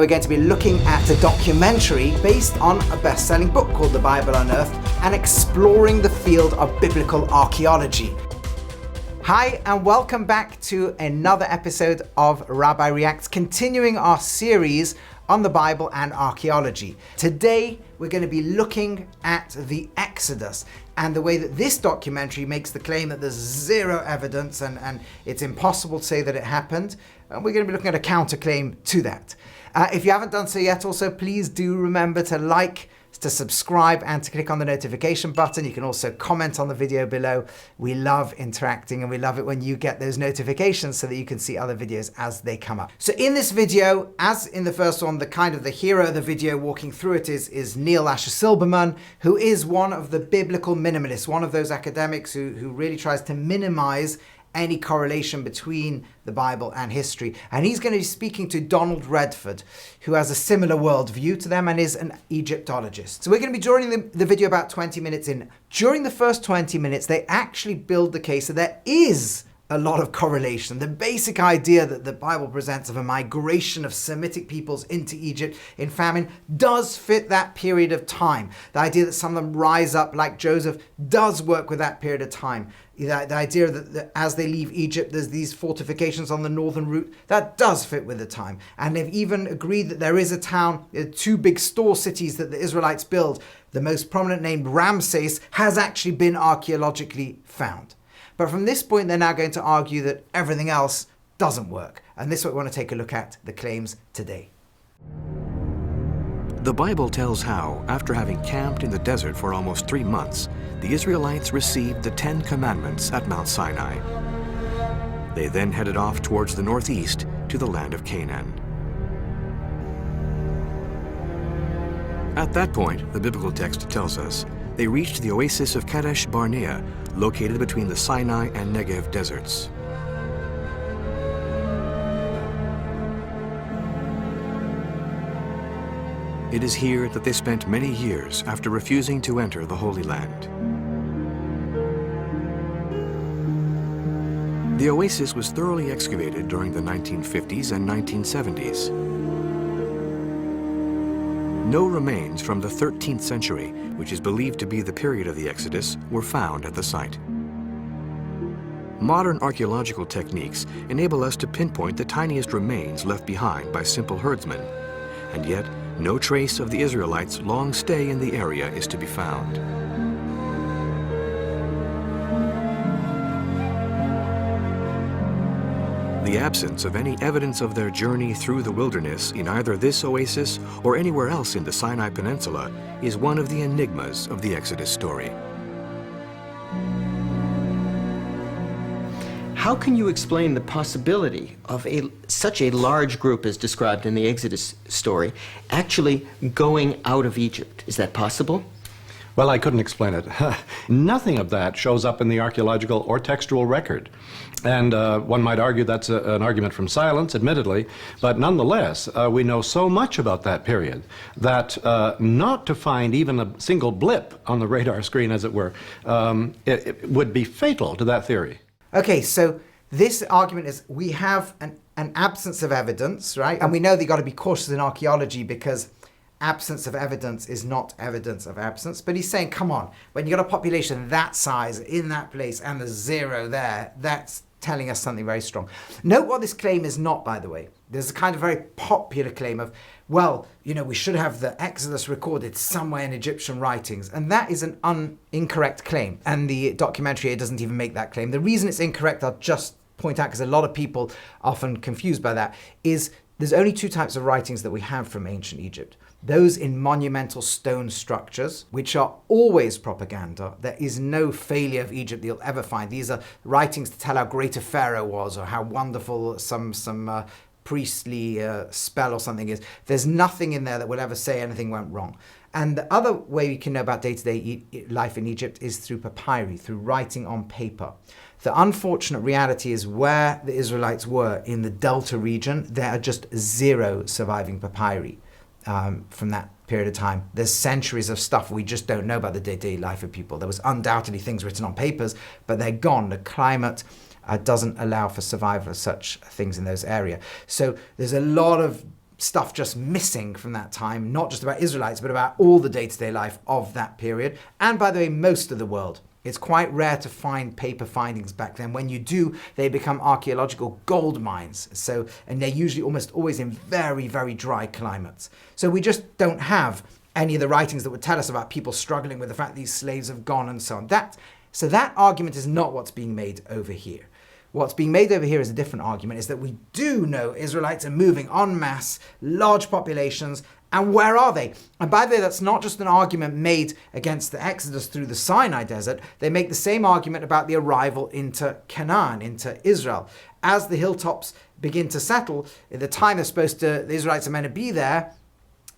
We're going to be looking at a documentary based on a best-selling book called The Bible Unearthed and exploring the field of biblical archaeology. Hi, and welcome back to another episode of Rabbi Reacts, continuing our series on the Bible and archaeology. Today, we're going to be looking at the Exodus and the way that this documentary makes the claim that there's zero evidence and it's impossible to say that it happened. And we're going to be looking at a counterclaim to that. If you haven't done so yet, also, please do remember to like, to subscribe, and to click on the notification button. You can also comment on the video below. We love interacting and we love it when you get those notifications so that you can see other videos as they come up. So in this video, as in the first one, the hero of the video walking through it is Neil Asher Silberman, who is one of the biblical minimalists, one of those academics who really tries to minimize any correlation between the Bible and history. And he's going to be speaking to Donald Redford, who has a similar worldview to them and is an Egyptologist. So we're going to be joining the video about 20 minutes in. During the first 20 minutes, they actually build the case that there is a lot of correlation. The basic idea that the Bible presents of a migration of Semitic peoples into Egypt in famine does fit that period of time. The idea that some of them rise up like Joseph does work with that period of time. The idea that as they leave Egypt, there's these fortifications on the northern route, that does fit with the time. And they've even agreed that there is a town, two big store cities that the Israelites build. The most prominent named Ramses has actually been archaeologically found. But from this point, they're now going to argue that everything else doesn't work. And this is what we want to take a look at, the claims today. The Bible tells how, after having camped in the desert for almost 3 months, the Israelites received the 10 Commandments at Mount Sinai. They then headed off towards the northeast to the land of Canaan. At that point, the biblical text tells us, they reached the oasis of Kadesh Barnea, located between the Sinai and Negev deserts. It is here that they spent many years after refusing to enter the Holy Land. The oasis was thoroughly excavated during the 1950s and 1970s. No remains from the 13th century, which is believed to be the period of the Exodus, were found at the site. Modern archaeological techniques enable us to pinpoint the tiniest remains left behind by simple herdsmen, and yet no trace of the Israelites' long stay in the area is to be found. The absence of any evidence of their journey through the wilderness in either this oasis or anywhere else in the Sinai Peninsula is one of the enigmas of the Exodus story. How can you explain the possibility of such a large group as described in the Exodus story actually going out of Egypt? Is that possible? Well, I couldn't explain it. Nothing of that shows up in the archaeological or textual record. And one might argue that's an argument from silence, admittedly, but nonetheless, we know so much about that period that not to find even a single blip on the radar screen, as it were, it would be fatal to that theory. Okay, so this argument is we have an absence of evidence, right? And we know that you've got to be cautious in archaeology because absence of evidence is not evidence of absence. But he's saying, come on, when you've got a population that size in that place and there's zero there, that's telling us something very strong. Note what this claim is not, by the way. There's a kind of very popular claim of, well, you know, we should have the Exodus recorded somewhere in Egyptian writings. And that is an incorrect claim. And the documentary here doesn't even make that claim. The reason it's incorrect, I'll just point out, because a lot of people are often confused by that, is there's only two types of writings that we have from ancient Egypt. Those in monumental stone structures, which are always propaganda. There is no failure of Egypt that you'll ever find. These are writings to tell how great a pharaoh was or how wonderful some priestly spell or something is. There's nothing in there that will ever say anything went wrong. And the other way we can know about day-to-day life in Egypt is through papyri, through writing on paper. The unfortunate reality is where the Israelites were in the Delta region, there are just zero surviving papyri. From that period of time. There's centuries of stuff we just don't know about the day-to-day life of people. There was undoubtedly things written on papers, but they're gone. The climate doesn't allow for survival of such things in those areas. So there's a lot of stuff just missing from that time, not just about Israelites, but about all the day-to-day life of that period. And by the way, most of the world. It's quite rare to find paper findings back then. When you do, they become archaeological gold mines. And they're usually almost always in very, very dry climates. So we just don't have any of the writings that would tell us about people struggling with the fact these slaves have gone and so on. So that argument is not what's being made over here. What's being made over here is a different argument, is that we do know Israelites are moving en masse, large populations, and where are they? And by the way, that's not just an argument made against the Exodus through the Sinai desert. They make the same argument about the arrival into Canaan, into Israel. As the hilltops begin to settle, at the time the Israelites are meant to be there,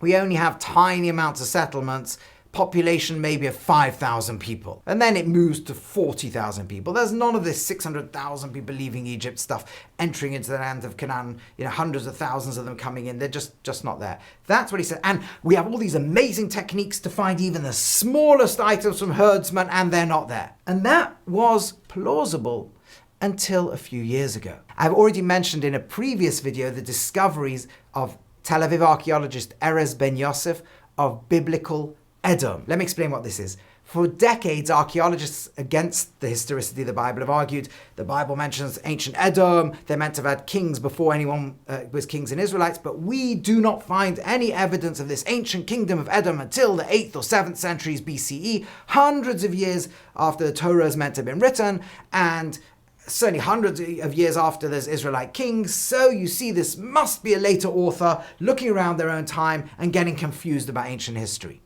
we only have tiny amounts of settlements, population maybe of 5,000 people. And then it moves to 40,000 people. There's none of this 600,000 people leaving Egypt stuff, entering into the land of Canaan, hundreds of thousands of them coming in. They're just not there. That's what he said. And we have all these amazing techniques to find even the smallest items from herdsmen, and they're not there. And that was plausible until a few years ago. I've already mentioned in a previous video the discoveries of Tel Aviv archaeologist Erez Ben Yosef of biblical Edom. Let me explain what this is. For decades, archaeologists against the historicity of the Bible have argued the Bible mentions ancient Edom. They're meant to have had kings before anyone was kings in Israelites, but we do not find any evidence of this ancient kingdom of Edom until the 8th or 7th centuries BCE, hundreds of years after the Torah is meant to have been written, and certainly hundreds of years after there's Israelite kings. So you see, this must be a later author looking around their own time and getting confused about ancient history.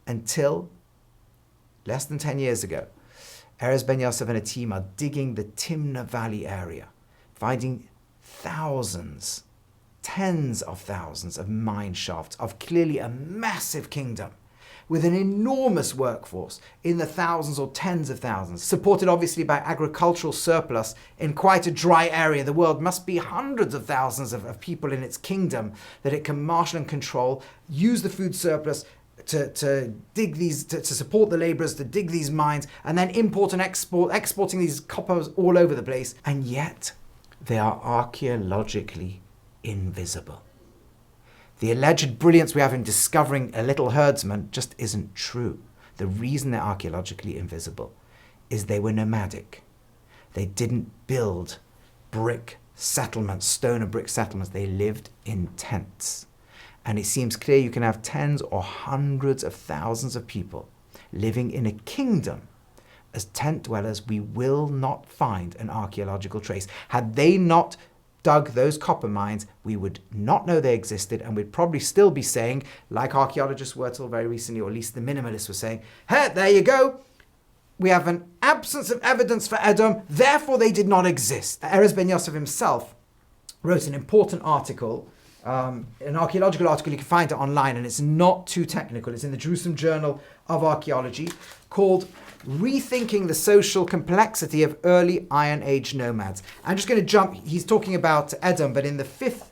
Until less than 10 years ago, Erez Ben Yosef and a team are digging the Timna Valley area, finding thousands, tens of thousands of mine shafts of clearly a massive kingdom with an enormous workforce in the thousands or tens of thousands, supported obviously by agricultural surplus in quite a dry area. The world must be hundreds of thousands of people in its kingdom that it can marshal and control, use the food surplus to dig these, to support the laborers, to dig these mines, and then import and exporting these coppers all over the place. And yet, they are archaeologically invisible. The alleged brilliance we have in discovering a little herdsman just isn't true. The reason they're archaeologically invisible is they were nomadic. They didn't build brick settlements, stone and brick settlements. They lived in tents. And it seems clear you can have tens or hundreds of thousands of people living in a kingdom as tent dwellers. We will not find an archaeological trace. Had they not dug those copper mines, we would not know they existed, and we'd probably still be saying, like archaeologists were till very recently, or at least the minimalists were saying, hey, there you go. We have an absence of evidence for Edom, therefore they did not exist. Erez Ben Yosef himself wrote an important article, an archaeological article. You can find it online, and it's not too technical. It's in the Jerusalem Journal of Archaeology, called Rethinking the Social Complexity of Early Iron Age Nomads. I'm just going to jump. He's talking about Edom, but in the fifth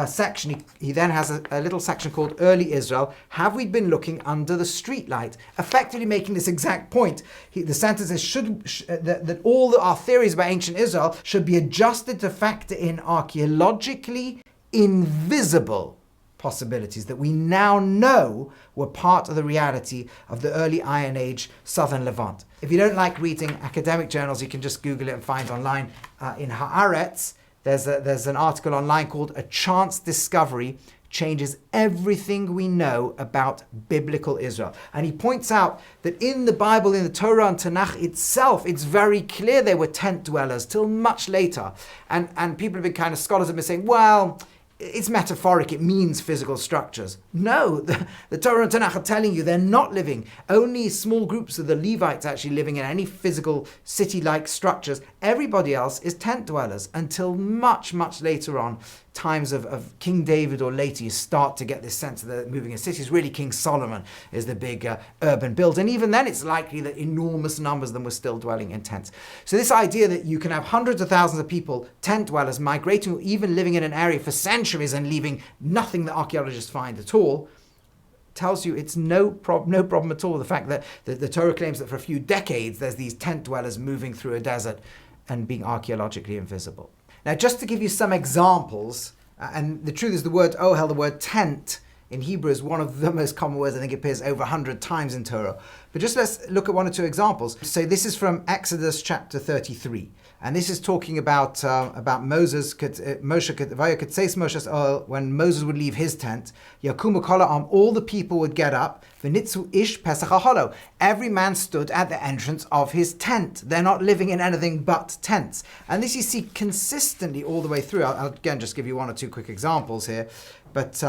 section, he then has a little section called Early Israel. Have we been looking under the streetlight? Effectively making this exact point. The sentence is that all our theories about ancient Israel should be adjusted to factor in archaeologically invisible possibilities that we now know were part of the reality of the early Iron Age southern Levant. If you don't like reading academic journals, you can just Google it and find online. In Haaretz, there's an article online called A Chance Discovery Changes Everything We Know About Biblical Israel. And he points out that in the Bible, in the Torah and Tanakh itself, it's very clear they were tent dwellers till much later. And people have been scholars have been saying, well, it's metaphoric, it means physical structures. No, the Torah and Tanakh are telling you they're not living. Only small groups of the Levites actually living in any physical city-like structures. Everybody else is tent dwellers until much, much later on, times of King David or later, you start to get this sense of the moving in cities. Really, King Solomon is the big urban build. And even then, it's likely that enormous numbers of them were still dwelling in tents. So this idea that you can have hundreds of thousands of people, tent dwellers, migrating or even living in an area for centuries and leaving nothing that archaeologists find at all, tells you it's no problem at all. The fact that the Torah claims that for a few decades, there's these tent dwellers moving through a desert and being archaeologically invisible. Now, just to give you some examples And the truth is the word ohel, the word tent, in Hebrew is one of the most common words. I think it appears over 100 times in Torah. But just let's look at one or two examples. So this is from Exodus chapter 33. And this is talking about Moses, Moshe, when Moses would leave his tent, Yakumu Kol ha'am, all the people would get up, v'nitzu ish pesach ha'holo. Every man stood at the entrance of his tent. They're not living in anything but tents. And this you see consistently all the way through. I'll again just give you one or two quick examples here. But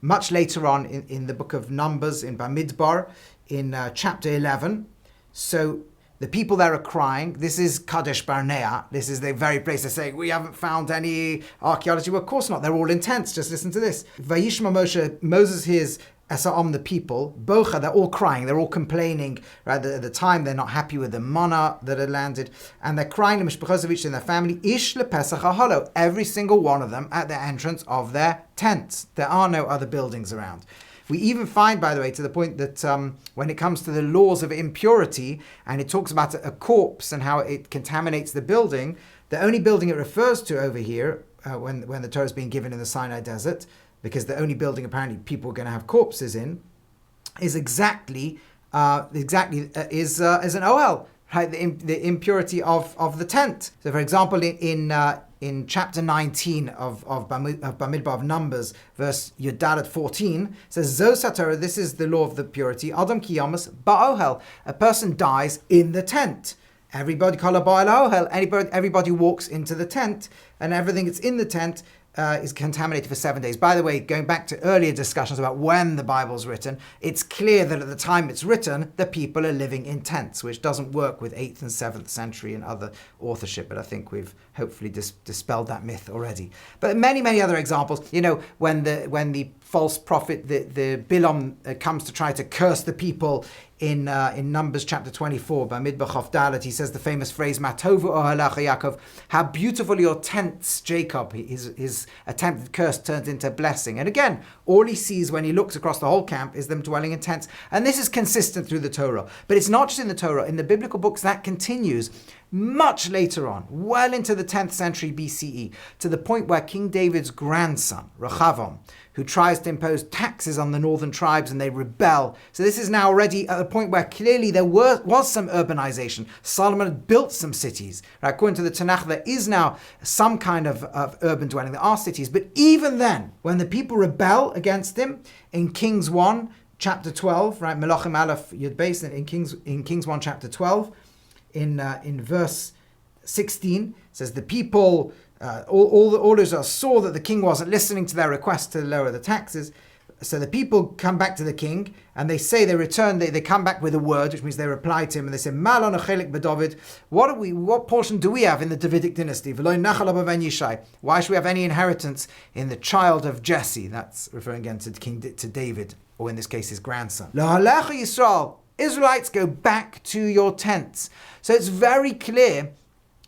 much later on in the book of Numbers, in Bamidbar, in chapter 11, so the people there are crying. This is Kadesh Barnea. This is the very place they say, we haven't found any archaeology. Well, of course not. They're all in tents. Just listen to this. Vayishma Moshe, Moses hears Esa'am, the people. Bocha, they're all crying. They're all complaining. Right? At the time, they're not happy with the manna that had landed. And they're crying to Mishpachos of each in their family. Ish lepesach ha'holo. Every single one of them at the entrance of their tents. There are no other buildings around. We even find, by the way, to the point that when it comes to the laws of impurity, and it talks about a corpse and how it contaminates the building, the only building it refers to over here, when the Torah is being given in the Sinai desert, because the only building apparently people are going to have corpses in, is exactly an ohel, right? The impurity of the tent. So, for example, in chapter 19 of Bamidbar of Numbers, verse Yudalet 14, says, Zosatorah, this is the law of the purity, Adam kiyamas ba'ohel, a person dies in the tent. Everybody everybody walks into the tent, and everything that's in the tent is contaminated for 7 days. By the way, going back to earlier discussions about when the Bible's written, it's clear that at the time it's written, the people are living in tents, which doesn't work with 8th and 7th century and other authorship, but I think we've hopefully dispelled that myth already. But many, many other examples, when the false prophet, the Bilam comes to try to curse the people in Numbers chapter 24, by Midbar Chof Dalet, he says the famous phrase, Matovu ohalecha Yaakov, how beautiful your tents, Jacob. His attempted curse turns into blessing. And again, all he sees when he looks across the whole camp is them dwelling in tents. And this is consistent through the Torah. But it's not just in the Torah. In the biblical books, that continues much later on, well into the 10th century BCE, to the point where King David's grandson, Rechavam, who tries to impose taxes on the northern tribes and they rebel. So this is now already at a point where clearly there was some urbanization. Solomon had built some cities. Right? According to the Tanakh, there is now some kind of urban dwelling. There are cities. But even then, when the people rebel against him, in Kings 1, chapter 12, right, Melachim Aleph Yud Beis, in Kings 1, chapter 12, in verse 16, says the people, all Israel saw that the king wasn't listening to their request to lower the taxes. So the people come back to the king and they come back with a word, which means they reply to him and they say, Malon achelik b'David, what portion do we have in the Davidic dynasty? Why should we have any inheritance in the child of Jesse? That's referring again to David, or in this case his grandson. Lahalecha Yisrael, Israelites, go back to your tents. So it's very clear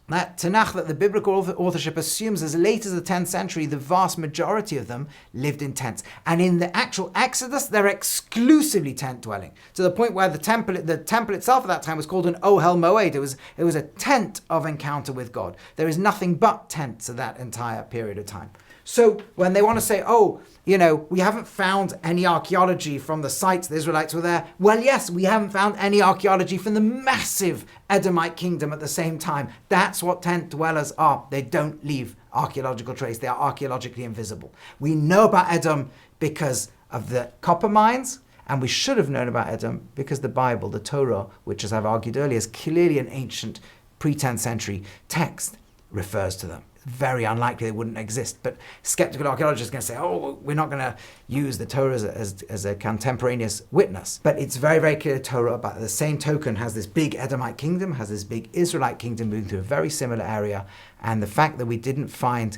that Tanakh, that the biblical authorship assumes as late as the 10th century, the vast majority of them lived in tents. And in the actual Exodus, they're exclusively tent dwelling, to the point where the temple itself at that time was called an Ohel Moed. It was a tent of encounter with God. There is nothing but tents of that entire period of time. So when they want to say, we haven't found any archaeology from the sites the Israelites were there. Well, yes, we haven't found any archaeology from the massive Edomite kingdom at the same time. That's what tent dwellers are. They don't leave archaeological trace. They are archaeologically invisible. We know about Edom because of the copper mines, and we should have known about Edom because the Bible, the Torah, which, as I've argued earlier, is clearly an ancient pre-10th century text, refers to them. Very unlikely they wouldn't exist, but skeptical archaeologists are going to say, we're not going to use the Torah as a contemporaneous witness. But it's very, very clear the Torah, about the same token, has this big Edomite kingdom, has this big Israelite kingdom moving through a very similar area, and the fact that we didn't find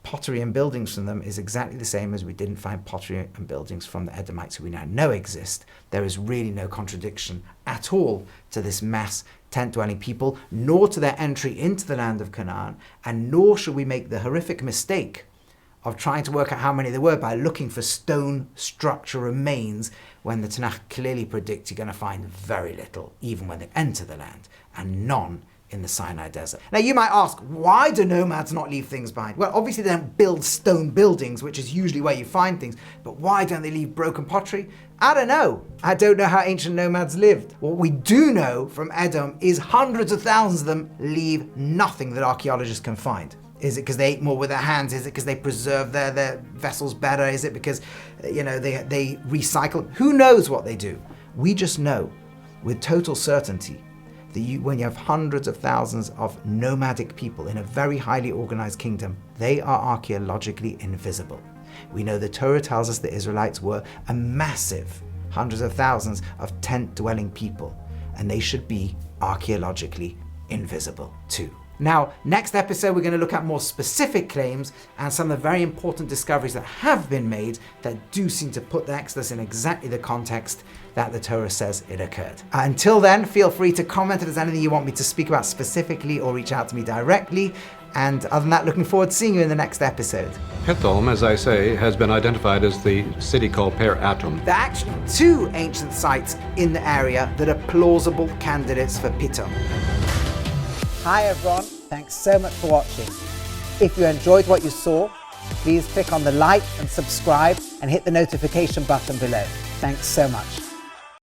pottery and buildings from them is exactly the same as we didn't find pottery and buildings from the Edomites, who we now know exist. There is really no contradiction at all to this mass tent-dwelling people, nor to their entry into the land of Canaan, and nor should we make the horrific mistake of trying to work out how many there were by looking for stone structure remains, when the Tanakh clearly predicts you're going to find very little, even when they enter the land, and none in the Sinai desert. Now you might ask, why do nomads not leave things behind? Well, obviously they don't build stone buildings, which is usually where you find things, but why don't they leave broken pottery? I don't know. I don't know how ancient nomads lived. What we do know from Edom is hundreds of thousands of them leave nothing that archaeologists can find. Is it because they ate more with their hands? Is it because they preserve their vessels better? Is it because, they recycle? Who knows what they do? We just know with total certainty that when you have hundreds of thousands of nomadic people in a very highly organized kingdom, they are archaeologically invisible. We know the Torah tells us the Israelites were a massive hundreds of thousands of tent-dwelling people, and they should be archaeologically invisible too. Now, next episode, we're going to look at more specific claims and some of the very important discoveries that have been made that do seem to put the Exodus in exactly the context that the Torah says it occurred. Until then, feel free to comment if there's anything you want me to speak about specifically or reach out to me directly. And other than that, looking forward to seeing you in the next episode. Pithom, as I say, has been identified as the city called Per Atum. There are actually 2 ancient sites in the area that are plausible candidates for Pithom. Hi everyone, thanks so much for watching. If you enjoyed what you saw, please click on the like and subscribe and hit the notification button below. Thanks so much.